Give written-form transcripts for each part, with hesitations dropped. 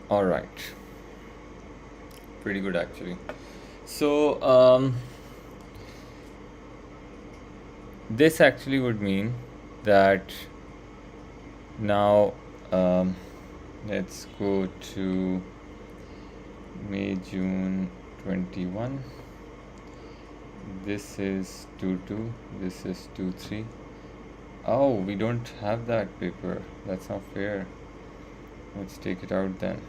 All right, pretty good actually. So this actually would mean that now let's go to May, June 21. This is 2 2, this is 2 3. Oh, we don't have that paper. That's not fair. Let's take it out then.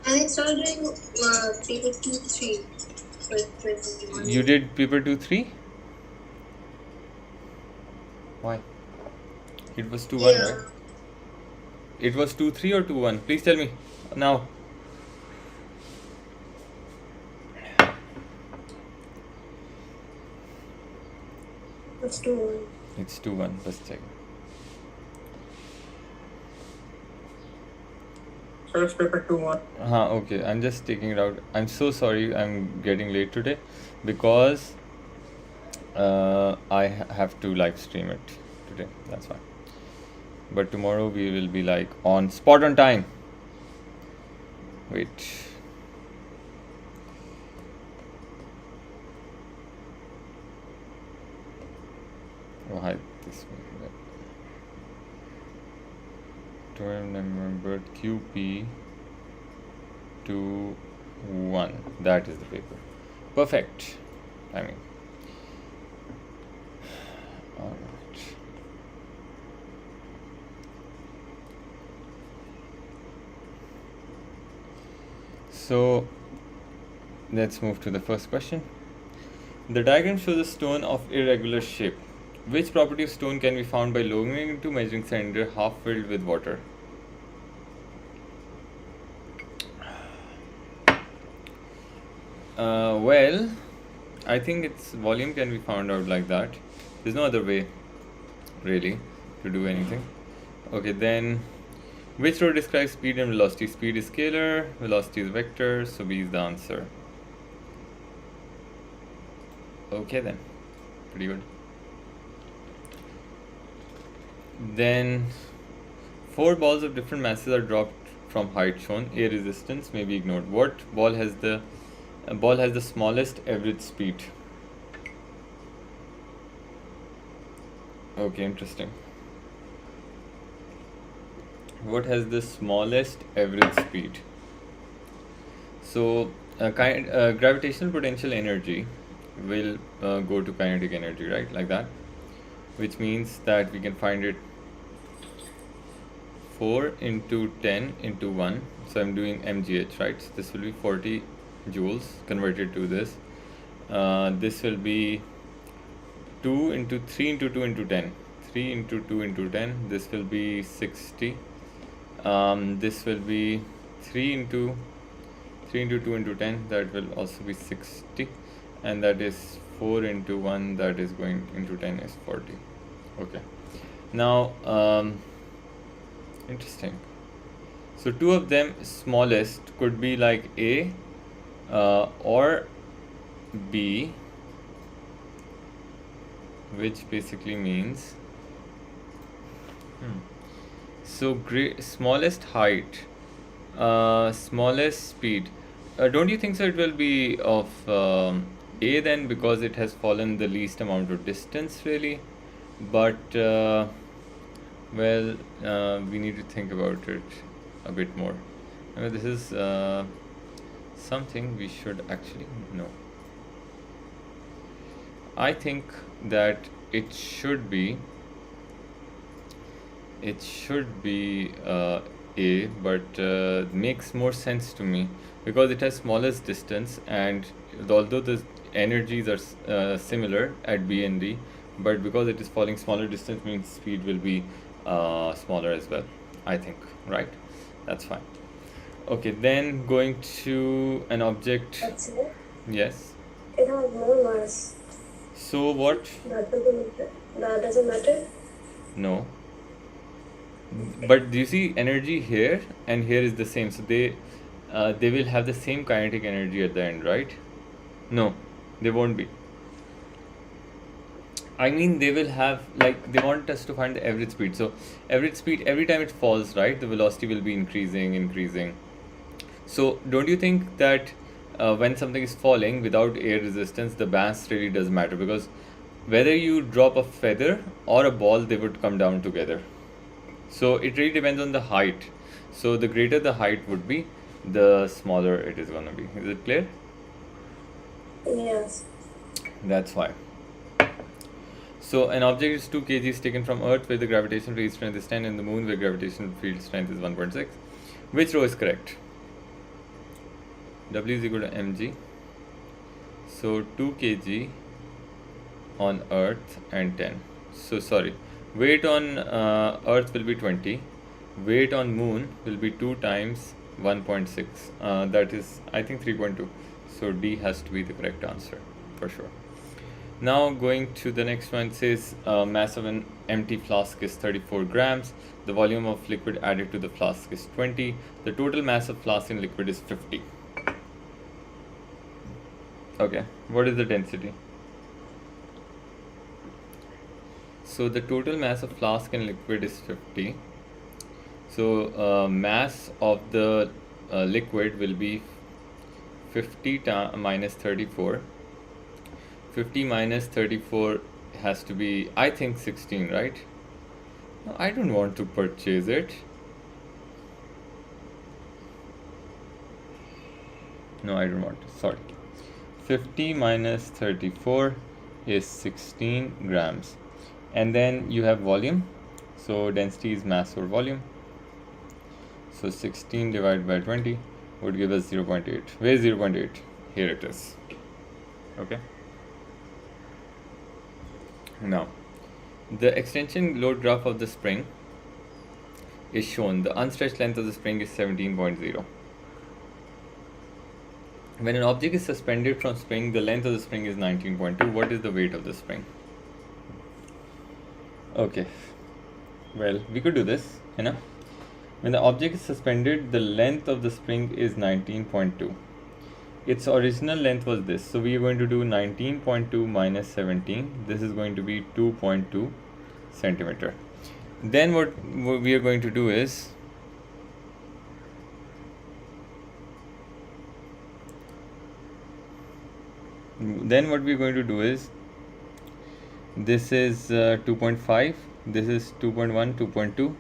I started doing paper 2 3 for 21. You did paper 2 3? Why? It was 2 1, right? Yeah, It was 2 3 or 2 1? Please tell me now. let's do one. It's 2 1. Let's check. So it's paper 2-1. Okay. I'm just taking it out. I'm so sorry I'm getting late today because I have to live stream it today. That's why. But tomorrow we will be like on spot on time. Wait. Oh, hide this one. 12 November QP 2 1. That is the paper. Perfect. I mean, alright. So let's move to the first question. The diagram shows a stone of irregular shape. Which property of stone can be found by lowering into measuring cylinder half filled with water? Well, I think its volume can be found out like that. There's no other way, really, to do anything. Okay, then which row describes speed and velocity? Speed is scalar, velocity is vector, so B is the answer. Okay then, pretty good. Then 4 balls of different masses are dropped from height shown. A resistance may be ignored. What ball has the smallest average speed? Okay, interesting. What has the smallest average speed? So gravitational potential energy will go to kinetic energy, right? Like that, which means that we can find it 4 into 10 into 1. So I'm doing mgh, right? So this will be 40 joules converted to this. This will be 2 into 3 into 2 into 10. 3 into 2 into 10. This will be 60. This will be 3 into 2 into 10. That will also be 60. And that is 4 into 1. That is going into 10 is 40. Okay. Now, interesting. So two of them smallest could be like A or B, which basically means so smallest height, smallest speed. Don't you think so? It will be of A then, because it has fallen the least amount of distance, really. But well, we need to think about it a bit more. I mean, this is something we should actually know. I think that it should be A, but makes more sense to me because it has smallest distance, and although the energies are similar at B and D, but because it is falling smaller distance means speed will be smaller as well, I think, right? That's fine. Okay, then going to an object. That's it. Yes. It has more mass. So what? That doesn't matter. That doesn't matter. No. But do you see energy here and here is the same? So they they will have the same kinetic energy at the end, right? No, they won't be. I mean, they will have, like, they want us to find the average speed. So average speed, every time it falls, right, the velocity will be increasing. So don't you think that when something is falling without air resistance, the mass really does matter? Because whether you drop a feather or a ball, they would come down together. So it really depends on the height. So the greater the height would be, the smaller it is going to be. Is it clear? Yes. That's why. So an object is 2 kg is taken from Earth where the gravitational field strength is 10 and the Moon where gravitational field strength is 1.6. Which row is correct? W is equal to mg. So 2 kg on Earth and 10. So sorry, weight on Earth will be 20. Weight on Moon will be 2 times 1.6. That is, I think, 3.2. So D has to be the correct answer for sure. Now going to the next one, says mass of an empty flask is 34 grams. The volume of liquid added to the flask is 20. The total mass of flask in liquid is 50. Okay, what is the density? So the total mass of flask in liquid is 50. So mass of the liquid will be 50 minus 34. 50 minus 34 has to be, I think, 16, right? No, I don't want to purchase it. No, I don't want to. Sorry. 50 minus 34 is 16 grams. And then you have volume. So density is mass over volume. So 16 divided by 20 would give us 0.8. Where is 0.8? Here it is. Okay. Now, the extension load graph of the spring is shown. The unstretched length of the spring is 17.0. When an object is suspended from spring, the length of the spring is 19.2. What is the weight of the spring? Okay, well, we could do this, you know. When the object is suspended, the length of the spring is 19.2. Its original length was this, so we are going to do 19.2 minus 17. This is going to be 2.2 centimeter. Then what we are going to do is, this is 2.5, this is 2.1, 2.2,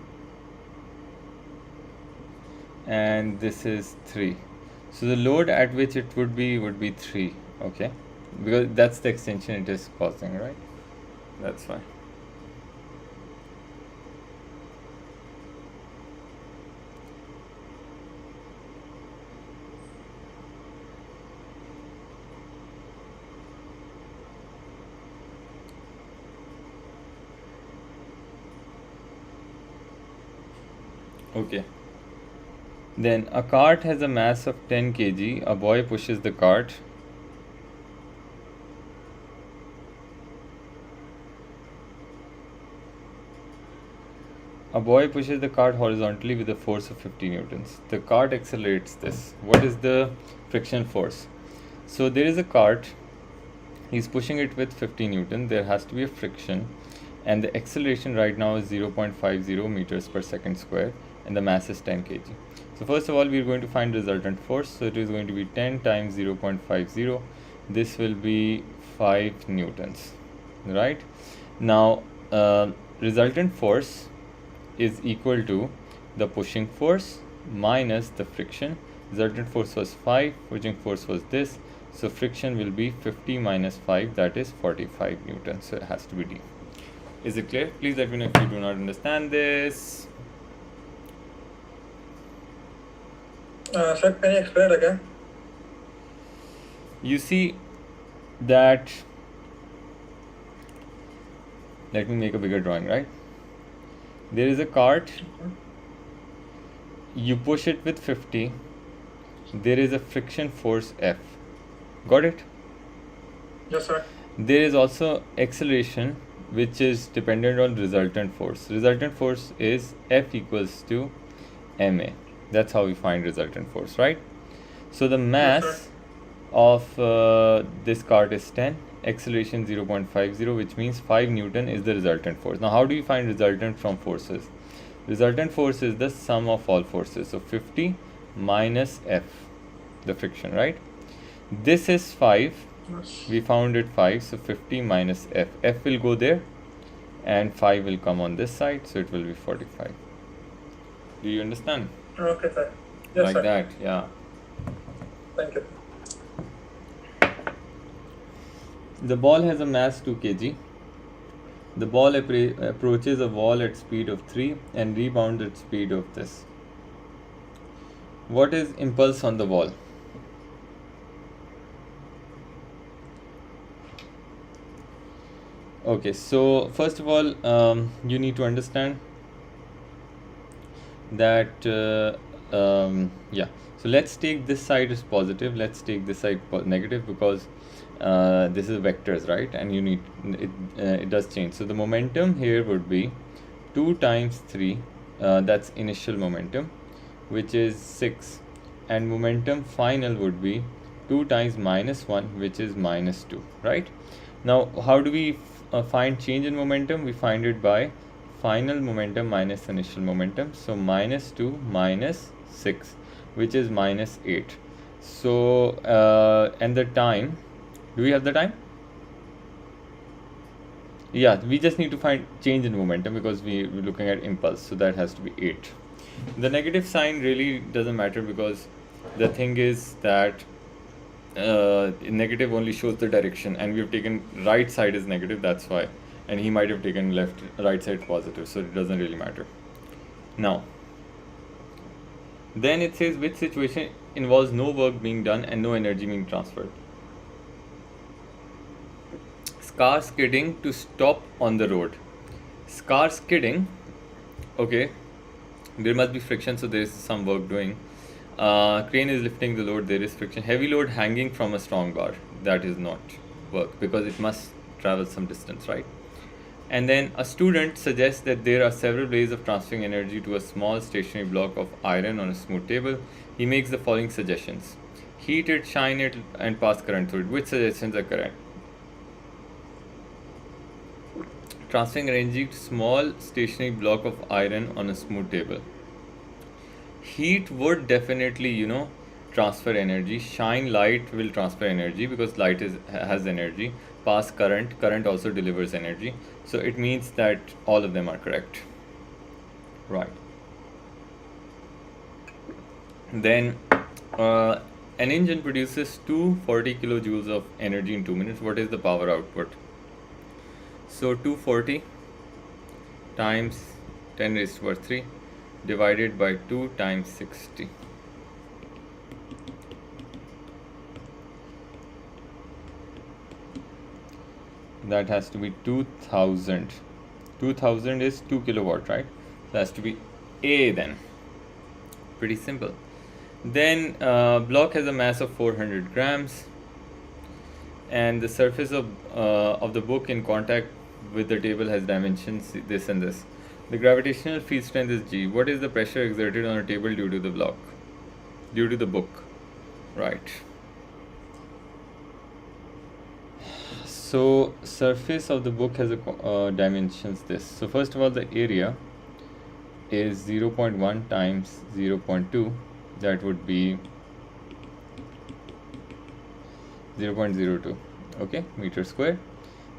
and this is 3. So the load at which it would be 3, okay, because that's the extension it is causing, right? That's fine. Okay. Then a cart has a mass of 10 kg. A boy pushes the cart. A boy pushes the cart horizontally with a force of 50 newtons. The cart accelerates this. What is the friction force? So there is a cart. He's pushing it with 50 newton. There has to be a friction. And the acceleration right now is 0.50 meters per second square. And the mass is 10 kg. So first of all, we are going to find resultant force. So it is going to be 10 times 0.50. This will be 5 newtons, right? Now, resultant force is equal to the pushing force minus the friction. Resultant force was 5, pushing force was this. So friction will be 50 minus 5, that is 45 newtons. So it has to be D. Is it clear? Please let me know if you do not understand this. Sir, can you explain again? You see that, let me make a bigger drawing, right? There is a cart, you push it with 50, there is a friction force F. Got it? Yes, sir. There is also acceleration which is dependent on resultant force. Resultant force is F equals to ma. That's how we find resultant force, right? So the Yes, mass sir. of this cart is 10, acceleration 0.50, which means 5 Newton is the resultant force. Now, how do you find resultant from forces? Resultant force is the sum of all forces. So 50 minus F, the friction, right? This is 5. Yes. We found it 5. So 50 minus F. F will go there and 5 will come on this side. So it will be 45. Do you understand? Okay, sir. Yes, Like sir. that, yeah. Thank you. The ball has a mass 2 kg. The ball approaches a wall at speed of 3 and rebounds at speed of this. What is impulse on the wall? Okay, so first of all, you need to understand that yeah. So let's take this side as positive. Let's take this side negative, because this is vectors, right? And you need it. It does change. So the momentum here would be 2 times 3. That's initial momentum, which is 6, and momentum final would be 2 times minus 1, which is minus 2, right? Now, how do we find change in momentum? We find it by final momentum minus initial momentum. So minus 2 minus 6, which is minus 8. So and the time, do we have the time? Yeah, we just need to find change in momentum because we're looking at impulse, so that has to be 8. The negative sign really doesn't matter, because the thing is that negative only shows the direction, and we've taken right side is negative, that's why, and he might have taken right side positive, so it doesn't really matter. Now, then it says which situation involves no work being done and no energy being transferred. Car skidding to stop on the road. Car skidding, okay, there must be friction, so there is some work doing. Crane is lifting the load, there is friction. Heavy load hanging from a strong bar, that is not work, because it must travel some distance, right? And then a student suggests that there are several ways of transferring energy to a small stationary block of iron on a smooth table. He makes the following suggestions: heat it, shine it, and pass current through it. Which suggestions are correct? Transferring energy to small stationary block of iron on a smooth table. Heat would definitely, transfer energy. Shine light will transfer energy, because light has energy. Pass current also delivers energy. So it means that all of them are correct. Right. Then an engine produces 240 kilojoules of energy in 2 minutes. What is the power output? So 240 times 10 raised to power 3 divided by 2 times 60. That has to be 2000. 2000 is 2 kilowatt, right? That has to be A then. Pretty simple. Then block has a mass of 400 grams, and the surface of the book in contact with the table has dimensions this and this. The gravitational field strength is G. What is the pressure exerted on a table due to the block? Due to the book, right? So surface of the book has a dimensions this. So first of all, the area is 0.1 times 0.2. That would be 0.02, okay, meter square.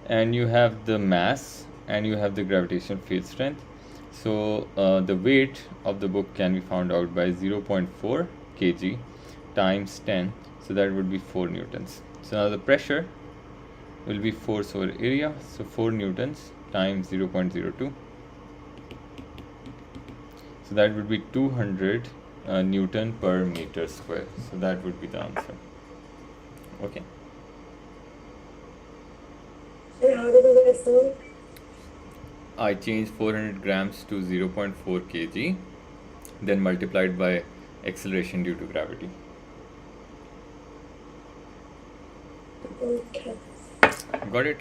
And you have the mass, and you have the gravitational field strength. So the weight of the book can be found out by 0.4 kg times 10. So that would be 4 newtons. So now the pressure will be force over area. So 4 newtons times 0.02. So that would be 200 Newton per meter square. So that would be the answer. Okay. And how did you guys do it? I changed 400 grams to 0.4 kg, then multiplied by acceleration due to gravity. Okay. Got it?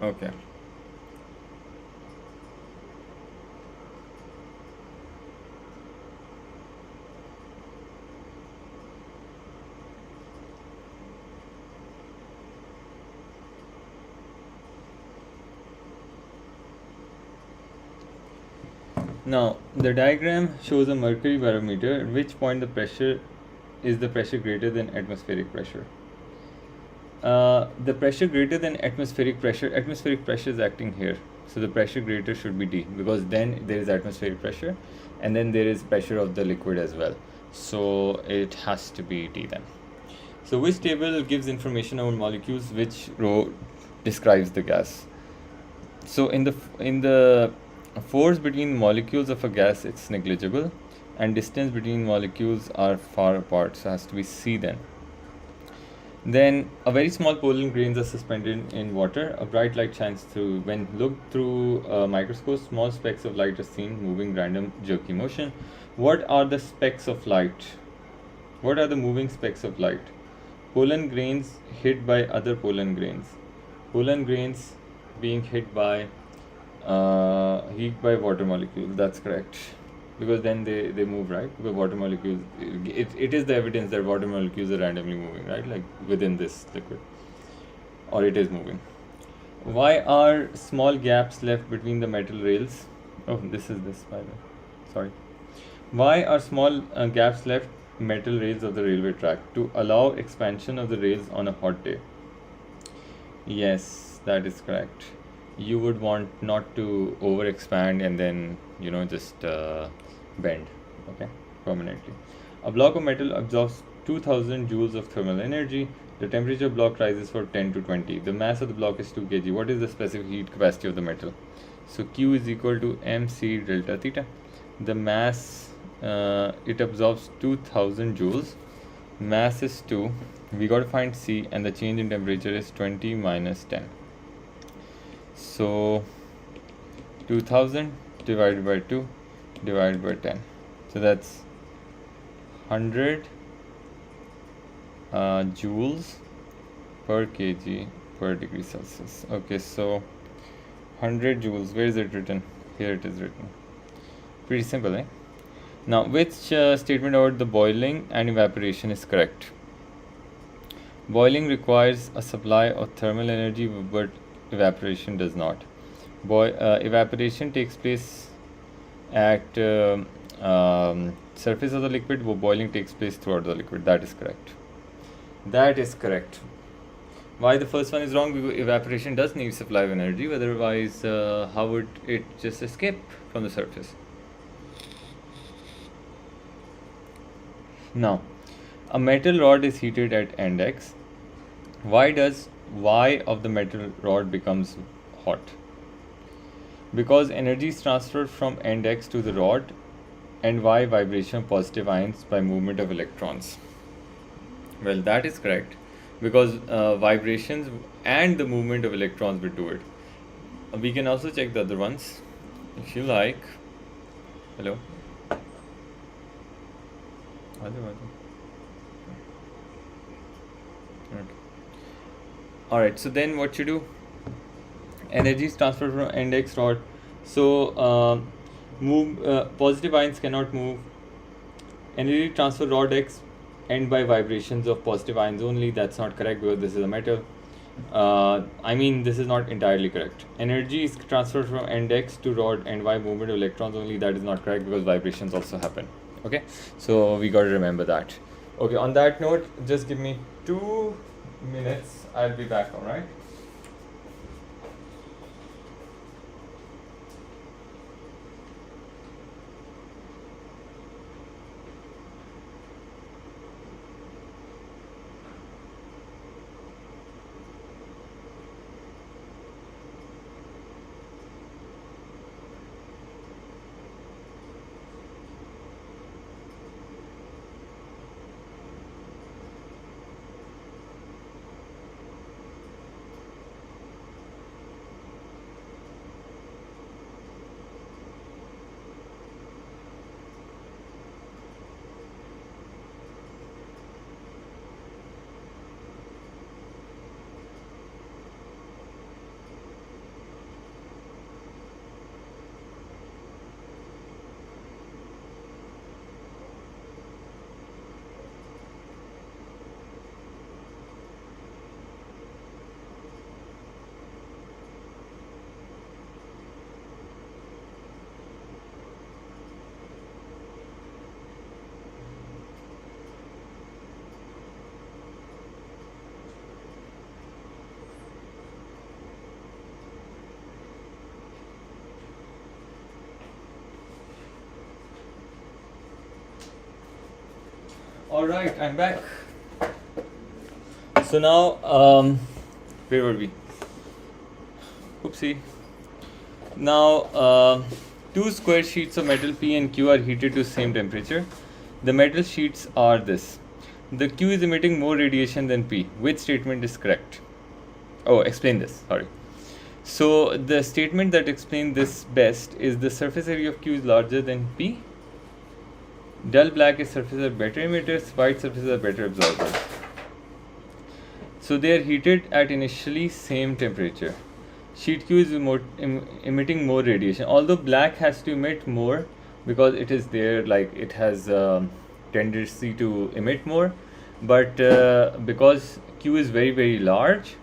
Okay. Now, the diagram shows a mercury barometer at which point the pressure greater than atmospheric pressure. The pressure greater than atmospheric pressure is acting here. So the pressure greater should be D, because then there is atmospheric pressure and then there is pressure of the liquid as well. So it has to be D then. So which table gives information about molecules, which row describes the gas? So in the force between molecules of a gas, it's negligible, and distance between molecules are far apart, so it has to be C then. Then a very small pollen grains are suspended in water. A bright light shines through. When looked through a microscope, small specks of light are seen moving random jerky motion. What are the specks of light? What are the moving specks of light? Pollen grains hit by other pollen grains. Pollen grains being hit by water molecules. That's correct. Because then they move, right? Because water molecules, it is the evidence that water molecules are randomly moving, right? Like within this liquid, or it is moving. Why are small gaps left between the metal rails? Oh, this is this, by the way. Sorry. Why are small gaps left metal rails of the railway track? To allow expansion of the rails on a hot day. Yes, that is correct. You would want not to over expand and then just bend, okay, permanently. A block of metal absorbs 2000 joules of thermal energy. The temperature of block rises from 10 to 20. The mass of the block is 2 kg. What is the specific heat capacity of the metal? So Q is equal to mc delta theta. The mass, it absorbs 2000 joules. Mass is 2. We got to find C, and the change in temperature is 20 minus 10. So 2000 divided by 2 divided by 10. So that's 100 joules per kg per degree Celsius. Okay, so 100 joules. Where is it written? Here it is written. Pretty simple, eh? Now, which statement about the boiling and evaporation is correct? Boiling requires a supply of thermal energy, but evaporation does not. Evaporation takes place at surface of the liquid, while boiling takes place throughout the liquid. That is correct. That is correct. Why the first one is wrong? Because evaporation does need supply of energy, otherwise how would it just escape from the surface? Now, a metal rod is heated at end X. Why does Y of the metal rod becomes hot? Because energy is transferred from end X to the rod, and Y vibration of positive ions by movement of electrons. Well, that is correct, because vibrations and the movement of electrons will do it. We can also check the other ones if you like. Hello. Okay. Alright, so then what you do? Energy is transferred from end X rod. So positive ions cannot move. Energy transfer rod X end by vibrations of positive ions only. That's not correct because this is a metal. This is not entirely correct. Energy is transferred from end X to rod end by movement of electrons only. That is not correct because vibrations also happen. Okay, so we got to remember that. Okay, on that note, just give me 2 minutes. I'll be back, alright? All right, I'm back. So now, where were we? Oopsie. Now, two square sheets of metal P and Q are heated to same temperature. The metal sheets are this. The Q is emitting more radiation than P. Which statement is correct? Oh, explain this. Sorry. So the statement that explains this best is the surface area of Q is larger than P. Dull black surfaces are better emitters, white surfaces are better absorbers. So they are heated at initially same temperature. Sheet Q is emitting more radiation. Although black has to emit more because it is there, like it has tendency to emit more, but because Q is very very large,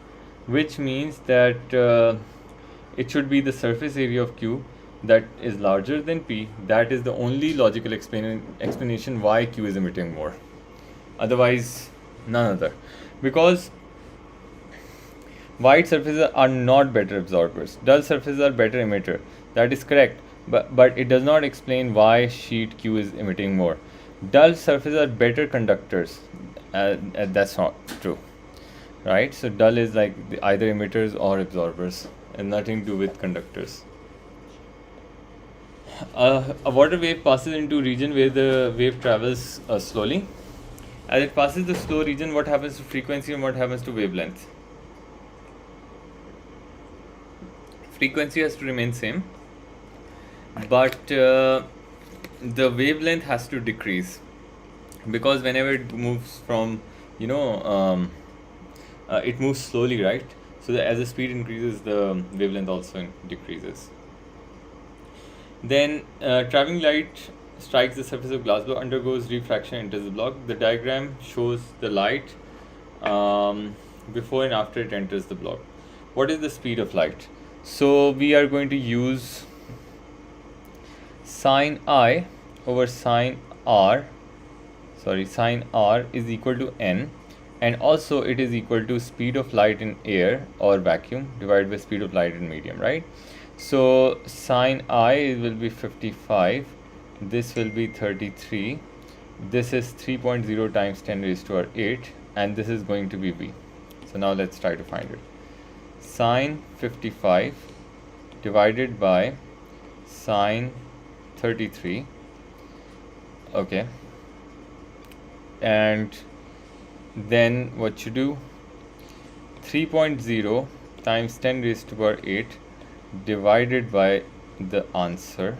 which means that it should be the surface area of Q that is larger than P. That is the only logical explanation why Q is emitting more. Otherwise, none other. Because white surfaces are not better absorbers. Dull surfaces are better emitter. That is correct. But it does not explain why sheet Q is emitting more. Dull surfaces are better conductors. That's not true. Right? So dull is like either emitters or absorbers and nothing to do with conductors. A water wave passes into a region where the wave travels slowly. As it passes the slow region, what happens to frequency and what happens to wavelength? Frequency has to remain same, but the wavelength has to decrease, because whenever it moves from, it moves slowly, right? So as the speed increases, the wavelength also decreases. Then traveling light strikes the surface of glass block, undergoes refraction, enters the block. The diagram shows the light before and after it enters the block. What is the speed of light? So we are going to use sine I over sine R. Sine R is equal to n, and also it is equal to speed of light in air or vacuum divided by speed of light in medium, right? So sine I will be 55, this will be 33, this is 3.0 times 10 raised to our 8, and this is going to be V. So now let's try to find it. Sine 55 divided by sine 33, okay, and then what you do, 3.0 times 10 raised to power 8 divided by the answer.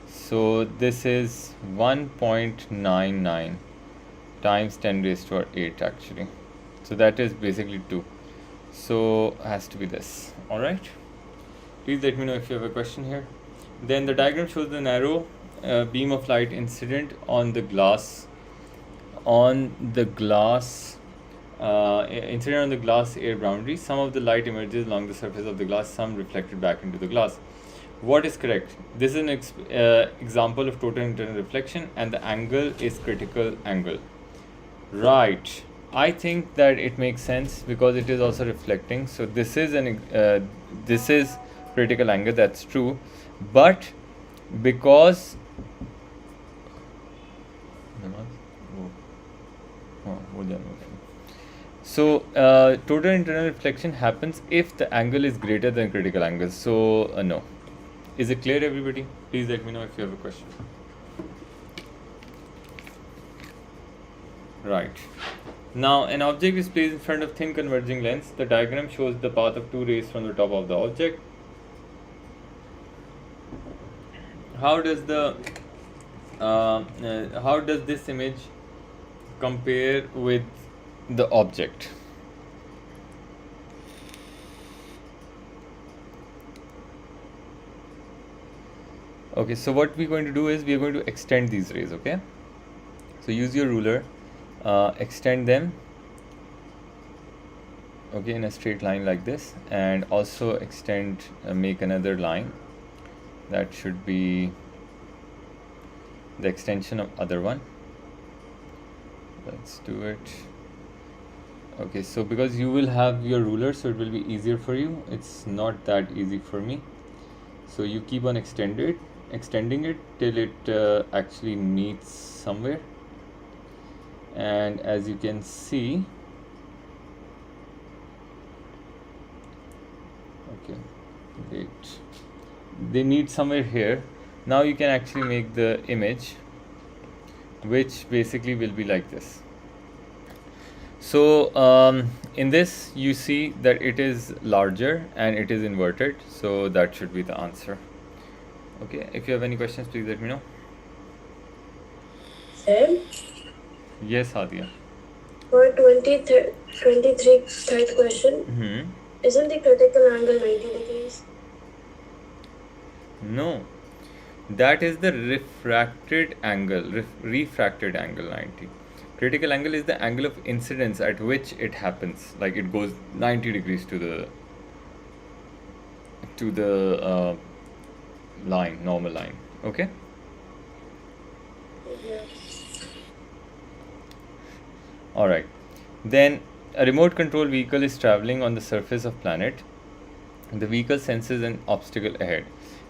So this is 1.99 times 10 raised to power 8 actually. So that is basically 2. So has to be this. Alright. Please let me know if you have a question here. Then the diagram shows the narrow beam of light incident on the glass incident on the glass air boundary. Some of the light emerges along the surface of the glass, some reflected back into the glass. What is correct? This is an example of total internal reflection, and the angle is critical angle. Right. I think that it makes sense because it is also reflecting. So this is critical angle. That's true, but because so total internal reflection happens if the angle is greater than critical angle. So no. Is it clear, everybody? Please let me know if you have a question. Right. Now an object is placed in front of thin converging lens. The diagram shows the path of two rays from the top of the object. How does this image compare with the object? Okay, so what we're going to do is we are going to extend these rays, okay? So use your ruler, extend them, okay, in a straight line like this, and also extend, make another line that should be the extension of other one. Let's do it. Okay, so because you will have your ruler, so it will be easier for you. It's not that easy for me. So you keep on extending it till it actually meets somewhere. and as you can see, okay, wait, they meet somewhere here. Now you can actually make the image, which basically will be like this. So in this you see that it is larger and it is inverted, so that should be the answer. Okay, if you have any questions, please let me know. Sir, Yes, Hadia. for 23 third question, isn't the critical angle 90 degrees? No, that is the refracted angle, refracted angle 90. Critical angle is the angle of incidence at which it happens, like it goes 90 degrees to the line, normal line. Okay. Yeah. All right. Then a remote control vehicle is traveling on the surface of planet. The vehicle senses an obstacle ahead.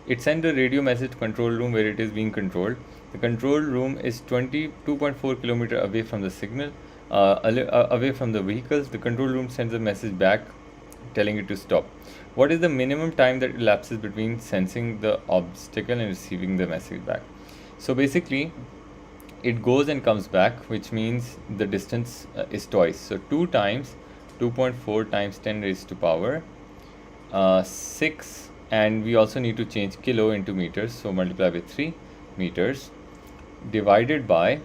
It sends a radio message to control room where it is being controlled. The control room is 22.4 km away from the signal, away from the vehicles. The control room sends a message back telling it to stop. What is the minimum time that elapses between sensing the obstacle and receiving the message back? So basically, it goes and comes back, which means the distance is twice. So 2 times 2.4 times 10 raised to power 6, and we also need to change kilo into meters, so multiply by 3 meters divided by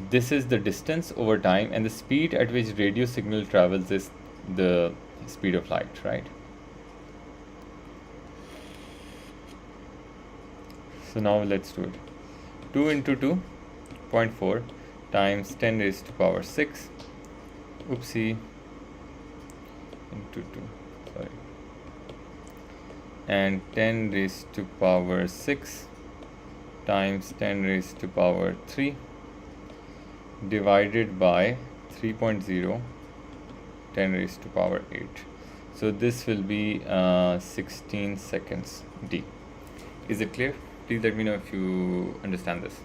this is the distance over time, and the speed at which radio signal travels is the speed of light, right? So now let's do it. 2 into 2.4 times 10 raised to power 6, oopsie, into 2, sorry, and 10 raised to power 6 times 10 raised to power 3 divided by 3.0 10 raised to power 8. So this will be 16 seconds D. Is it clear? Please let me know if you understand this.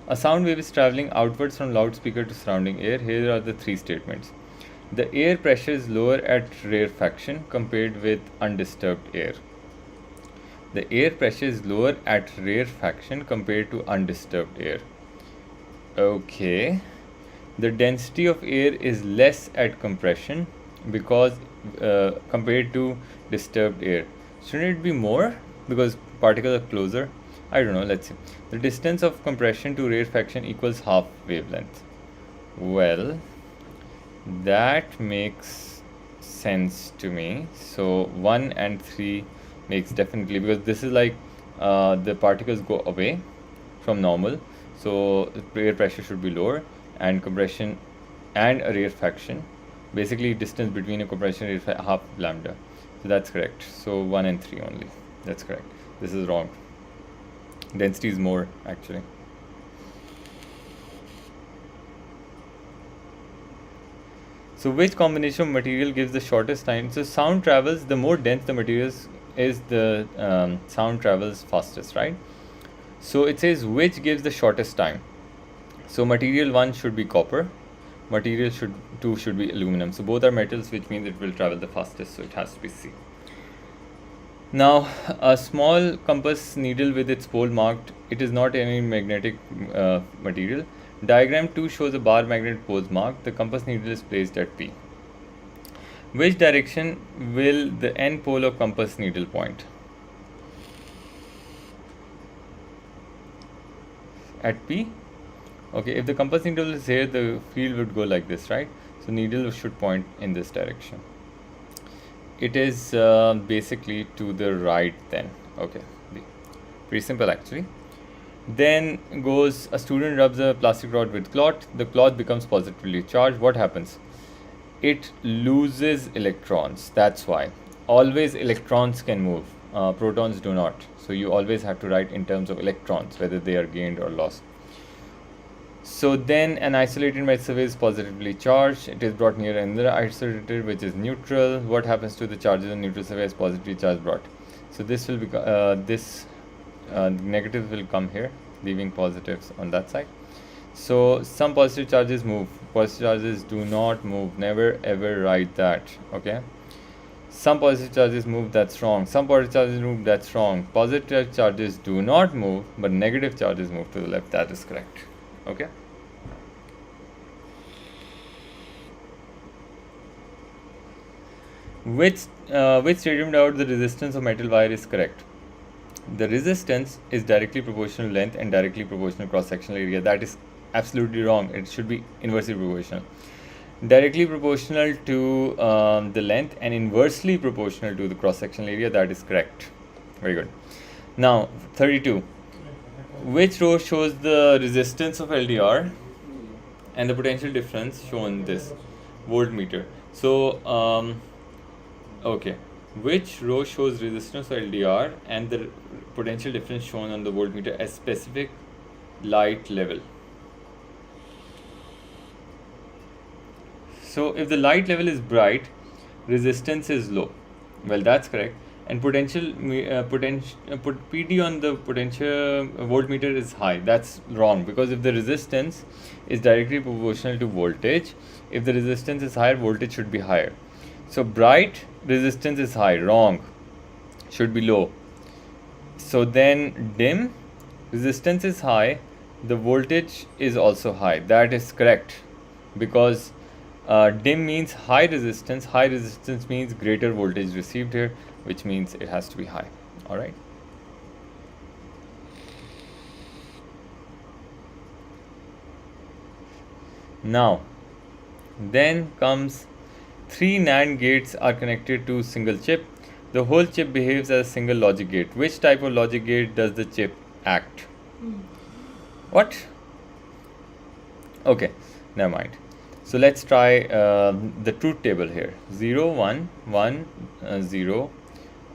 A sound wave is traveling outwards from loudspeaker to surrounding air. Here are the 3 statements. The air pressure is lower at rarefaction compared with undisturbed air. The air pressure is lower at rarefaction compared to undisturbed air. Okay. The density of air is less at compression because compared to disturbed air. Shouldn't it be more because particles are closer? I don't know, let's see. The distance of compression to rarefaction equals half wavelength. Well, that makes sense to me. So 1 and 3 makes definitely, because this is like the particles go away from normal, so the air pressure should be lower, and compression and a rarefaction, basically distance between a compression and half lambda. So that's correct. So 1 and 3 only. That's correct. This is wrong. Density is more actually. So which combination of material gives the shortest time? So sound travels, the more dense the material is, the sound travels fastest, right? So it says which gives the shortest time. So material 1 should be copper, material 2 should be aluminum. So both are metals, which means it will travel the fastest, so it has to be C. Now a small compass needle with its pole marked, it is not any magnetic material. Diagram 2 shows a bar magnet poles marked. The compass needle is placed at P. Which direction will the end pole of compass needle point? At P? Okay, if the compass needle is here, the field would go like this, right? So needle should point in this direction. It is basically to the right then. Okay, pretty simple actually. Then goes, a student rubs a plastic rod with cloth. The cloth becomes positively charged. What happens? It loses electrons. That's why. Always electrons can move. Protons do not. So you always have to write in terms of electrons, whether they are gained or lost. So then an isolated metal surface is positively charged. It is brought near another isolated which is neutral. What happens to the charges on neutral surface positively charged brought? So this will be negative will come here, leaving positives on that side. So some positive charges move, positive charges do not move. Never ever write that. Okay. Some positive charges move, that's wrong. Some positive charges move, that's wrong. Positive charges do not move, but negative charges move to the left, that is correct. Okay. Which statement out the resistance of metal wire is correct? The resistance is directly proportional to length and directly proportional cross-sectional area. That is absolutely wrong. It should be inversely proportional. Directly proportional to the length and inversely proportional to the cross-sectional area. That is correct. Very good. Now 32. Which row shows the resistance of LDR and the potential difference shown this voltmeter? So okay, which row shows resistance of LDR and the potential difference shown on the voltmeter as specific light level? So if the light level is bright, resistance is low. Well, that's correct. And PD on the potential voltmeter is high. That's wrong, because if the resistance is directly proportional to voltage, if the resistance is higher, voltage should be higher. So bright, resistance is high. Wrong. Should be low. So then dim, resistance is high, the voltage is also high. That is correct, because dim means high resistance means greater voltage received here, which means it has to be high. All right. Now then comes 3 NAND gates are connected to single chip. The whole chip behaves as a single logic gate. Which type of logic gate does the chip act? What? Okay, never mind. So let's try the truth table here. 0 1 1 0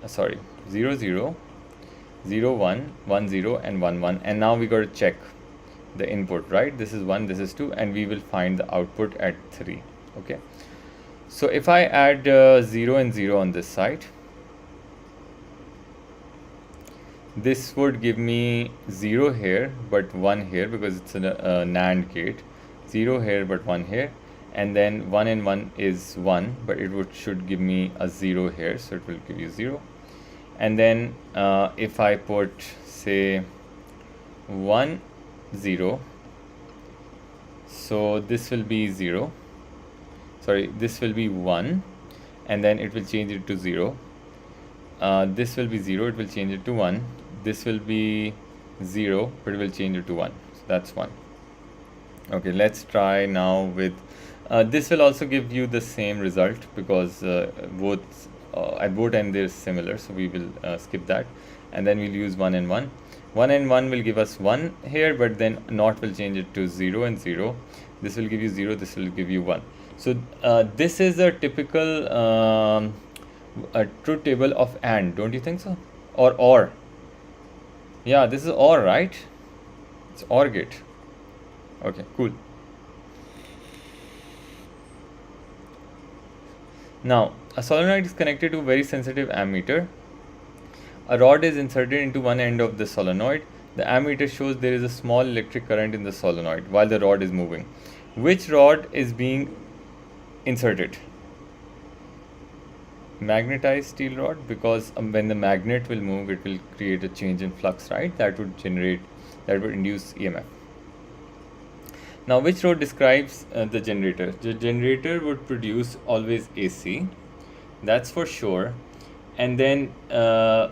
0 0 0 1 1 0 and 1 1, and now we got to check the input, right? This is 1, this is 2, and we will find the output at 3. Okay, so if I add 0 and 0 on this side, this would give me 0 here but 1 here, because it's a NAND gate. 0 here but 1 here, and then 1 and 1 is 1, but it should give me a 0 here, so it will give you 0. And then if I put, say, 1 0, so this will be 0, sorry, this will be 1, and then it will change it to 0. This will be 0, it will change it to 1. This will be 0, but it will change it to 1. So that's 1. Okay, let's try now with this will also give you the same result, because both at both ends they're similar, so we will skip that, and then we'll use 1 and 1. 1 and 1 will give us 1 here, but then not will change it to 0 and 0. This will give you 0, this will give you 1. So this is a typical a truth table of AND, don't you think so? Or yeah, this is OR, right? It's OR gate. Okay, cool. Now a solenoid is connected to a very sensitive ammeter. A rod is inserted into one end of the solenoid. The ammeter shows there is a small electric current in the solenoid while the rod is moving. Which rod is being inserted? Magnetized steel rod, because when the magnet will move, it will create a change in flux, right? That would induce EMF. Now, which rod describes the generator? The generator would produce always AC, that's for sure. And then the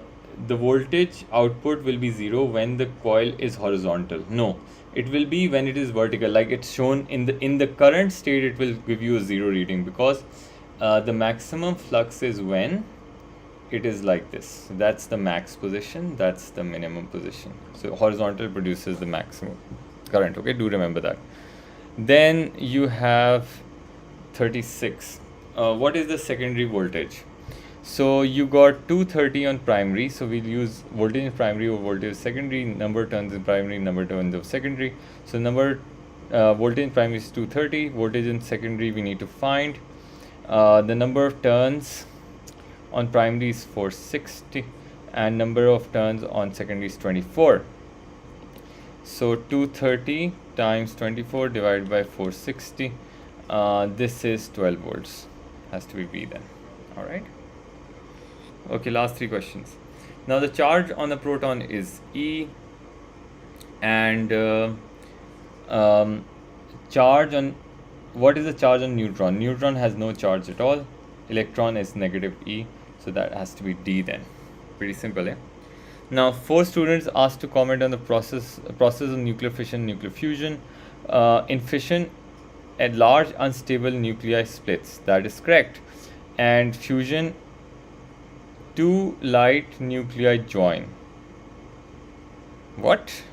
voltage output will be 0 when the coil is horizontal. No, it will be when it is vertical, like it's shown in the current state. It will give you a 0 reading, because the maximum flux is when it is like this. That's the max position, that's the minimum position. So horizontal produces the maximum current. Okay, do remember that. Then you have 36. What is the secondary voltage? So you got 230 on primary, so we'll use voltage in primary over voltage secondary. Number turns in primary, number turns of secondary. So voltage in primary is 230, voltage in secondary we need to find. The number of turns on primary is 460. and number of turns on secondary is 24. So 230 times 24 divided by 460. This is 12 volts. Has to be B then. All right. Okay, last three questions. Now the charge on the proton is E, and charge on, what is the charge on neutron? Neutron has no charge at all. Electron is negative E, so that has to be D then. Pretty simple, eh? Now, 4 students asked to comment on the process of nuclear fission, nuclear fusion. In fission, a large unstable nuclei splits. That is correct. And fusion, 2 light nuclei join. What?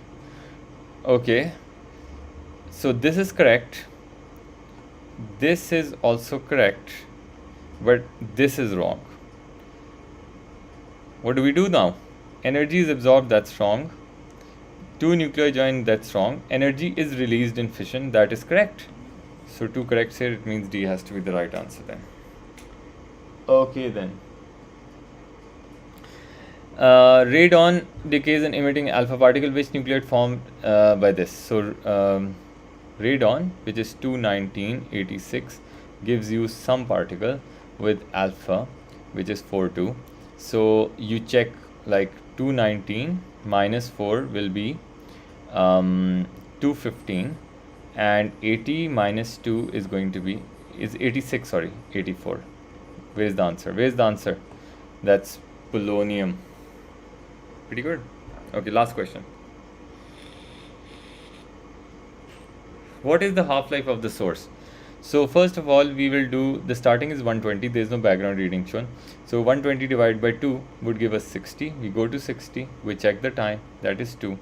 Okay. So this is correct. This is also correct. But this is wrong. What do we do now? Energy is absorbed, that's wrong. 2 nuclei join, that's wrong. Energy is released in fission, that is correct. So 2 corrects here, it means D has to be the right answer then. Okay then. Radon decays in emitting alpha particle. Which nuclide formed by this? So radon, which is 21986, gives you some particle with alpha, which is 42. So you check, like 219 minus 4 will be 215, and 80 minus 2 is going to be, is 86, sorry, 84. Where's the answer? Where's the answer? That's polonium. Pretty good. Okay, last question. What is the half-life of the source? So first of all, we will do, the starting is 120, there is no background reading shown. So 120 divided by 2 would give us 60. We go to 60, we check the time, that is 2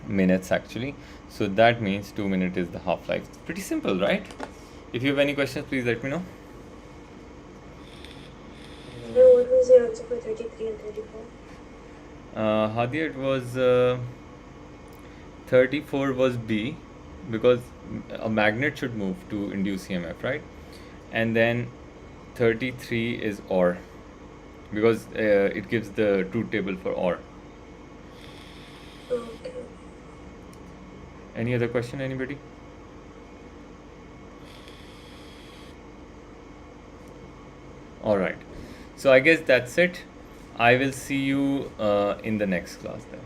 minutes actually. So that means 2 minutes is the half-life. Pretty simple, right? If you have any questions, please let me know. What was the answer for 33 and 34? Hadia, it was 34 was B, because a magnet should move to induce EMF, right? And then 33 is OR, because it gives the truth table for OR. Okay. Any other question, anybody? All right. So I guess that's it. I will see you in the next class then.